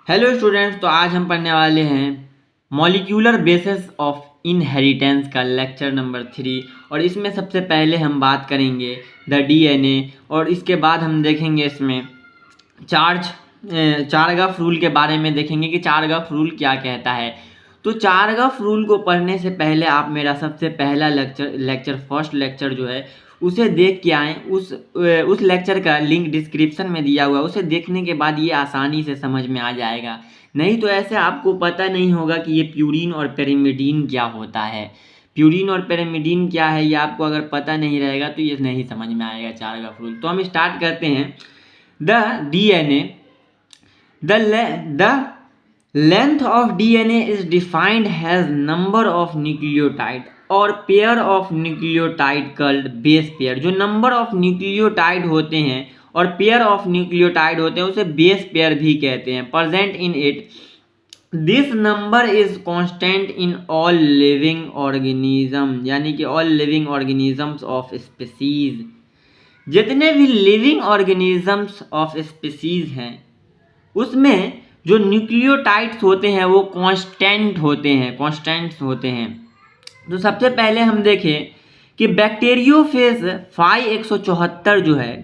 Hello students, तो आज हम पढ़ने वाले हैं मॉलिक्यूलर बेसिस ऑफ इनहेरिटेंस का लेक्चर नंबर 3। और इसमें सबसे पहले हम बात करेंगे द डीएनए, और इसके बाद हम देखेंगे इसमें चार्गाफ रूल के बारे में देखेंगे कि चार्गाफ रूल क्या कहता है। तो चार्गाफ रूल को पढ़ने से पहले आप मेरा सबसे पहला फर्स्ट लेक्चर जो है उसे देख के आएँ। उस लेक्चर का लिंक डिस्क्रिप्शन में दिया हुआ है, उसे देखने के बाद ये आसानी से समझ में आ जाएगा। नहीं तो ऐसे आपको पता नहीं होगा कि ये प्यूरिन और पेरिमिडीन क्या होता है। प्यूरिन और पेरिमिडीन क्या है ये आपको अगर पता नहीं रहेगा तो ये नहीं समझ में आएगा चार्गाफ रूल। तो हम स्टार्ट करते हैं। The DNA the length of DNA is defined as number of nucleotide और pair of nucleotide called base pair. जो नंबर ऑफ न्यूक्लियोटाइड होते हैं और पेयर ऑफ न्यूक्लियोटाइड होते हैं उसे बेस पेयर भी कहते हैं। Present in it this number is constant in all living organism, यानी कि all living organisms of species. जितने भी लिविंग ऑर्गेनिजम्स ऑफ स्पीसीज हैं उसमें जो न्यूक्लियोटाइड्स होते हैं वो कांस्टेंट्स होते हैं। तो सबसे पहले हम देखें कि बैक्टीरियोफेज 5174 जो है,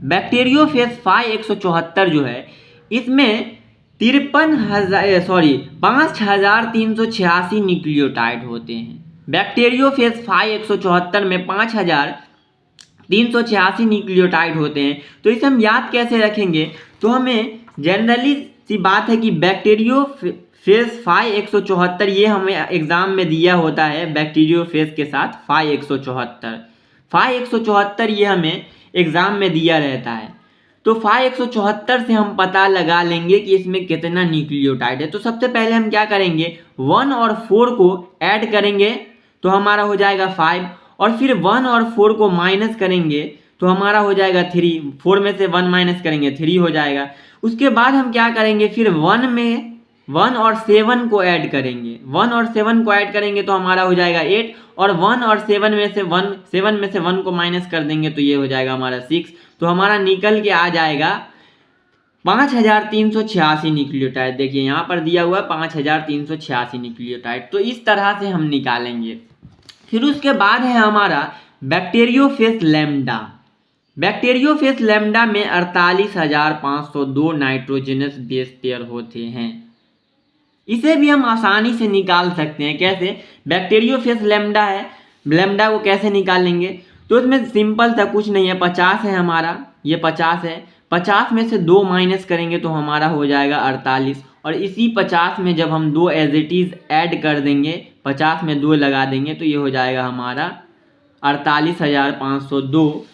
बैक्टीरियोफेज 5174 जो है इसमें 5386 न्यूक्लियोटाइड होते हैं। बैक्टीरियोफेज 5174 में 5386 न्यूक्लियोटाइड होते हैं। तो इसे हम याद कैसे रखेंगे? तो हमें जनरली सी बात है कि बैक्टीरियोफेज 5174 ये हमें एग्जाम में दिया होता है। बैक्टीरियोफेज के साथ 5174 ये हमें एग्जाम में दिया रहता है। तो 5174 से हम पता लगा लेंगे कि इसमें कितना न्यूक्लियोटाइड है। तो सबसे पहले हम क्या करेंगे, 1 और 4 को ऐड करेंगे तो हमारा हो जाएगा 5, और फिर 1 और 4 को माइनस करेंगे तो हमारा हो जाएगा 3। 4 में से 1 माइनस करेंगे 3 हो जाएगा। उसके बाद हम क्या करेंगे, फिर 1 में 1 और 7 को ऐड करेंगे। 1 और 7 को ऐड करेंगे तो हमारा हो जाएगा 8, और 1 और 7 में से 1 को माइनस कर देंगे तो ये हो जाएगा हमारा 6। तो हमारा निकल के आ जाएगा 5386 न्यूक्लियोटाइड। देखिए यहाँ पर दिया हुआ है 5386 न्यूक्लियोटाइड। तो इस तरह से हम निकालेंगे। फिर उसके बाद है हमारा बैक्टीरियोफेज लैम्डा। बैक्टीरियोफेज लैम्डा में 48502 नाइट्रोजनस बेस पेयर होते हैं। इसे भी हम आसानी से निकाल सकते हैं। कैसे? बैक्टीरियोफेज लैम्डा है, लैम्डा को कैसे निकालेंगे? तो इसमें सिंपल था, कुछ नहीं है। 50 है हमारा, ये 50 है। 50 में से 2 माइनस करेंगे तो हमारा हो जाएगा 48, और इसी 50 में जब हम 2 एज इट इज ऐड कर देंगे, 50 में 2 लगा देंगे तो ये हो जाएगा हमारा 48502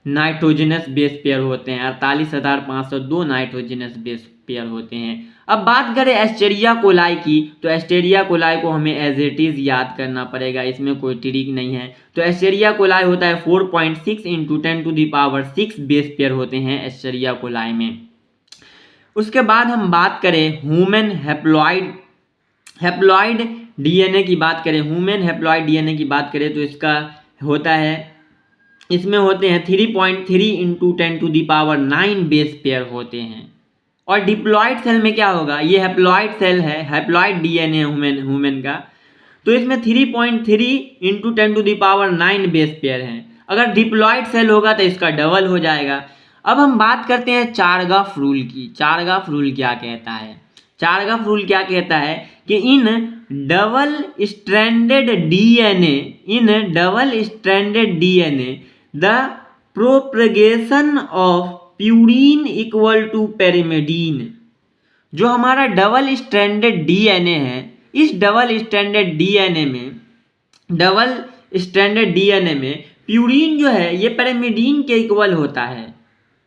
नाइट्रोजनस बेस पेयर होते हैं। 48502 नाइट्रोजनस बेस पेयर होते हैं। अब बात करें एस्टेरिया कोलाई की, तो एस्टेरिया कोलाई को हमें एज इट इज याद करना पड़ेगा, इसमें कोई ट्रिक नहीं है। तो एस्टेरिया कोलाई होता है 4.6 × 10⁶ बेस पेयर होते हैं एस्टेरिया कोलाई में। उसके बाद हम बात करें ह्यूमन हैप्लॉइड डीएनए की बात करें, ह्यूमन हैप्लॉइड डीएनए की बात करें तो इसका होता है, इसमें होते हैं 3.3 × 10⁹ बेस पेयर होते हैं। और डिप्लॉइड सेल में क्या होगा, ये हैप्लॉइड सेल है, हैप्लॉइड डीएनए ह्यूमन का, तो इसमें 3.3 × 10⁹ बेस पेयर हैं। अगर डिप्लॉइड सेल होगा तो इसका डबल हो जाएगा। अब हम बात करते हैं चार्गाफ रूल की। चार्गाफ रूल क्या कहता है? चार्गाफ रूल क्या कहता है कि in double stranded DNA the propagation of purine equal to pyrimidine. जो हमारा डबल स्ट्रैंडेड डीएनए है, इस डबल स्ट्रैंडेड डीएनए में प्यूरिन जो है ये पेरिमिडीन के इक्वल होता है।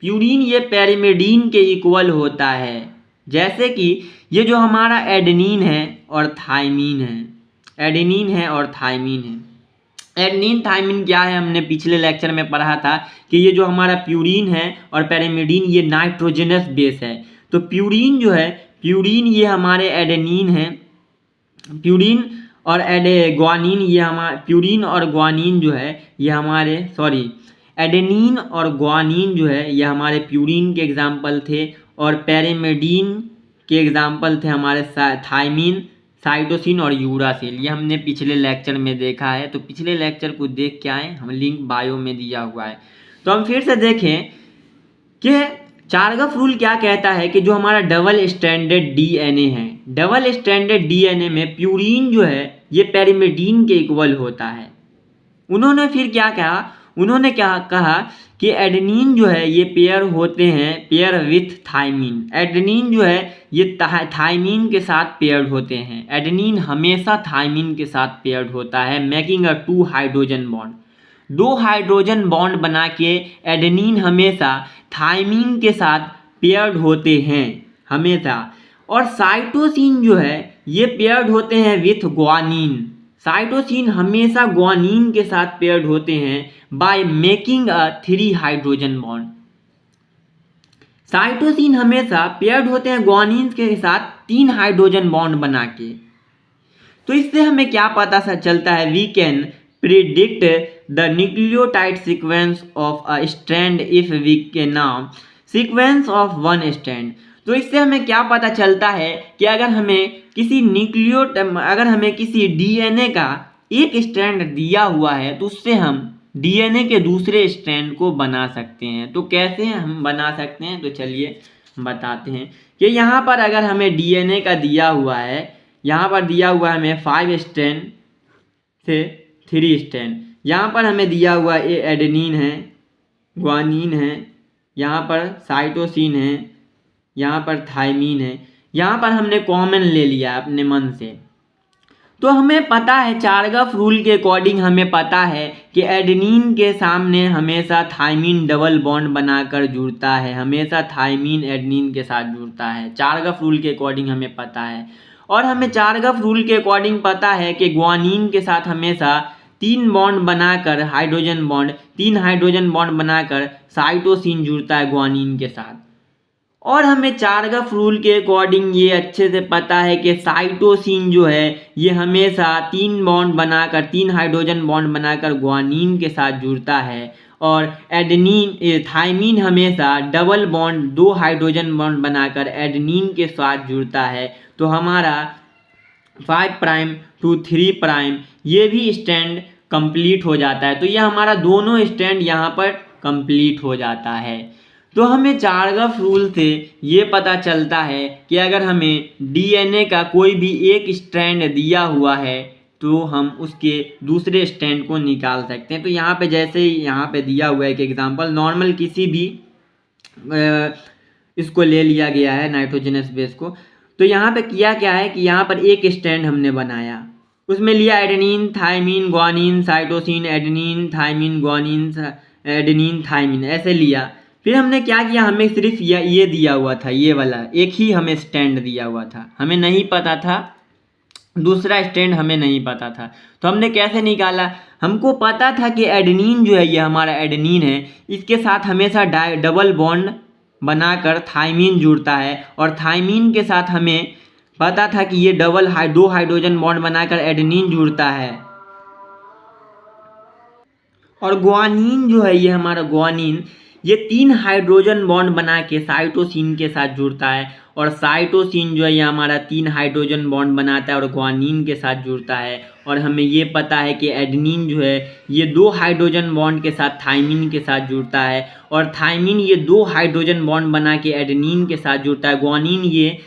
प्यूरिन ये पेरिमिडीन के इक्वल होता है। जैसे कि ये जो हमारा एडेनिन है और थाइमिन है, एडेनिन है और थाइमिन है। एडेनिन थाइमिन क्या है, हमने पिछले लेक्चर में पढ़ा था कि ये जो हमारा प्यूरिन है और पेरिमिडीन ये नाइट्रोजनस बेस है। तो प्यूरिन जो है, प्यूरिन ये हमारे एडेनिन है, प्यूरिन और ग्वानिन ये हमारे, प्यूरिन और ग्वानिन जो है ये हमारे, एडेनिन और ग्वानिन जो है ये हमारे प्यूरिन के एग्जाम्पल थे, और पेरिमिडीन के एग्जाम्पल थे हमारे थायमीन, साइटोसिन और यूरासिल। ये हमने पिछले लेक्चर में देखा है, तो पिछले लेक्चर को देख के आए, हम लिंक बायो में दिया हुआ है। तो हम फिर से देखें कि चारगफ रूल क्या कहता है कि जो हमारा डबल स्टैंडर्ड डीएनए है, डबल स्टैंडर्ड डीएनए में प्यूरीन जो है ये पैरिमिडीन के इक्वल होता है। उन्होंने फिर क्या कहा, उन्होंने क्या कहा कि एडेनिन जो है ये पेयर होते हैं पेयर विथ थायमीन। एडेनिन जो है ये थायमीन के साथ पेयर्ड होते हैं। एडेनिन हमेशा थायमीन के साथ पेयर्ड होता है, making a 2 hydrogen bond. 2 hydrogen bond बना के एडेनिन हमेशा थायमीन के साथ पेयर्ड होते हैं हमेशा। और साइटोसिन जो है ये पेयर्ड होते हैं विथ ग्वानिन। साइटोसिन हमेशा ग्वानिन के साथ पेयर्ड होते हैं by making a 3 hydrogen bond. Cytosine हमेशा पेयर्ड होते हैं ग्वानिन के साथ 3 हाइड्रोजन बॉन्ड बना के। तो इससे हमें क्या पता चलता है, we can predict the nucleotide sequence of a strand if we can now sequence of 1 strand. तो इससे हमें क्या पता चलता है कि अगर हमें किसी डीएनए का एक स्ट्रैंड दिया हुआ है तो उससे हम डीएनए के दूसरे स्ट्रैंड को बना सकते हैं। तो कैसे हम बना सकते हैं, तो चलिए बताते हैं कि यहाँ पर अगर हमें डीएनए का दिया हुआ है, यहाँ पर दिया हुआ है हमें 5 स्ट्रैंड से 3 स्ट्रैंड। यहाँ पर हमें दिया हुआ ये एडेनिन है, ग्वानिन है, यहाँ पर साइटोसिन है, यहाँ पर थायमीन है, यहाँ पर हमने कॉमन ले लिया अपने मन से। तो हमें पता है चारगफ रूल के अकॉर्डिंग हमें पता है कि एडेनिन के सामने हमेशा थायमीन डबल बॉन्ड बनाकर जुड़ता है, हमेशा थायमीन एडेनिन के साथ जुड़ता है। चारगफ रूल के अकॉर्डिंग हमें पता है। और हमें चारगफ रूल के अकॉर्डिंग पता है कि ग्वानिन के साथ हमेशा 3 बॉन्ड बनाकर हाइड्रोजन बॉन्ड 3 हाइड्रोजन बॉन्ड बनाकर साइटोसिन जुड़ता है ग्वानिन के साथ। और हमें चारगफ रूल के अकॉर्डिंग ये अच्छे से पता है कि साइटोसिन जो है ये हमेशा 3 बॉन्ड बनाकर 3 हाइड्रोजन बॉन्ड बनाकर ग्वानिन के साथ जुड़ता है। और एडेनिन थायमीन हमेशा डबल बॉन्ड 2 हाइड्रोजन बॉन्ड बनाकर एडेनिन के साथ जुड़ता है। तो हमारा 5 प्राइम टू 3 प्राइम ये भी स्टैंड कंप्लीट हो जाता है। तो ये हमारा दोनों स्टैंड यहाँ पर कंप्लीट हो जाता है। तो हमें चारगफ रूल से ये पता चलता है कि अगर हमें डीएनए का कोई भी एक स्ट्रैंड दिया हुआ है तो हम उसके दूसरे स्ट्रैंड को निकाल सकते हैं। तो यहाँ पे जैसे यहाँ पे दिया हुआ है कि एग्जांपल नॉर्मल किसी भी इसको ले लिया गया है नाइट्रोजनस बेस को। तो यहाँ पे किया क्या है कि यहाँ पर एक स्ट्रैंड हमने बनाया, उसमें लिया adenine thymine guanine cytosine, adenine thymine guanine adenine thymine, ऐसे लिया। फिर हमने क्या किया, हमें सिर्फ ये दिया हुआ था, ये वाला एक ही हमें स्टैंड दिया हुआ था, हमें नहीं पता था दूसरा स्टैंड हमें नहीं पता था। तो हमने कैसे निकाला, हमको पता था कि एडेनिन जो है ये हमारा एडेनिन है, इसके साथ हमेशा डबल बॉन्ड बनाकर थायमीन जुड़ता है। और थायमीन के साथ हमें पता था कि ये 2 हाइड्रोजन बॉन्ड बनाकर एडेनिन जुड़ता है। और ग्वानिन जो है ये हमारा ग्वानिन ये 3 हाइड्रोजन बॉन्ड बना के साइटोसिन के साथ जुड़ता है। और साइटोसिन जो है ये हमारा 3 हाइड्रोजन बॉन्ड बनाता है और ग्वानिन के साथ जुड़ता है। और हमें ये पता है कि एडेनिन जो है ये 2 हाइड्रोजन बॉन्ड के साथ थायमीन के साथ जुड़ता है। और थायमीन ये 2 हाइड्रोजन बॉन्ड बना के एडेनिन के साथ जुड़ता है। ग्वानिन ये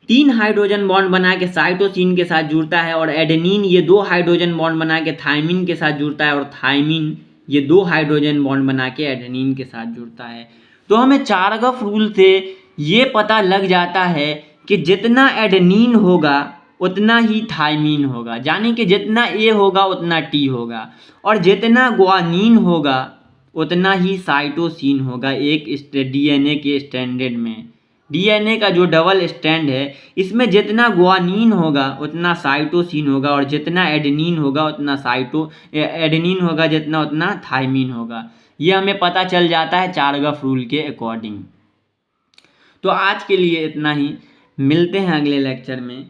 3 हाइड्रोजन बॉन्ड बना के साइटोसिन के साथ जुड़ता है। और एडेनिन ये 2 हाइड्रोजन बॉन्ड बना के थायमीन के साथ जुड़ता है। और थायमीन ये 2 हाइड्रोजन बॉन्ड बना के एडेनिन के साथ जुड़ता है। तो हमें चारगफ रूल से ये पता लग जाता है कि जितना एडेनिन होगा उतना ही थायमीन होगा, यानी कि जितना ए होगा उतना टी होगा, और जितना ग्वानिन होगा उतना ही साइटोसिन होगा। एक डीएनए के स्टैंडर्ड में डीएनए का जो डबल स्टैंड है इसमें जितना ग्वानिन होगा उतना साइटोसिन होगा, और जितना एडेनिन होगा उतना एडेनिन होगा जितना उतना थायमीन होगा। ये हमें पता चल जाता है चारगफ रूल के अकॉर्डिंग। तो आज के लिए इतना ही, मिलते हैं अगले लेक्चर में।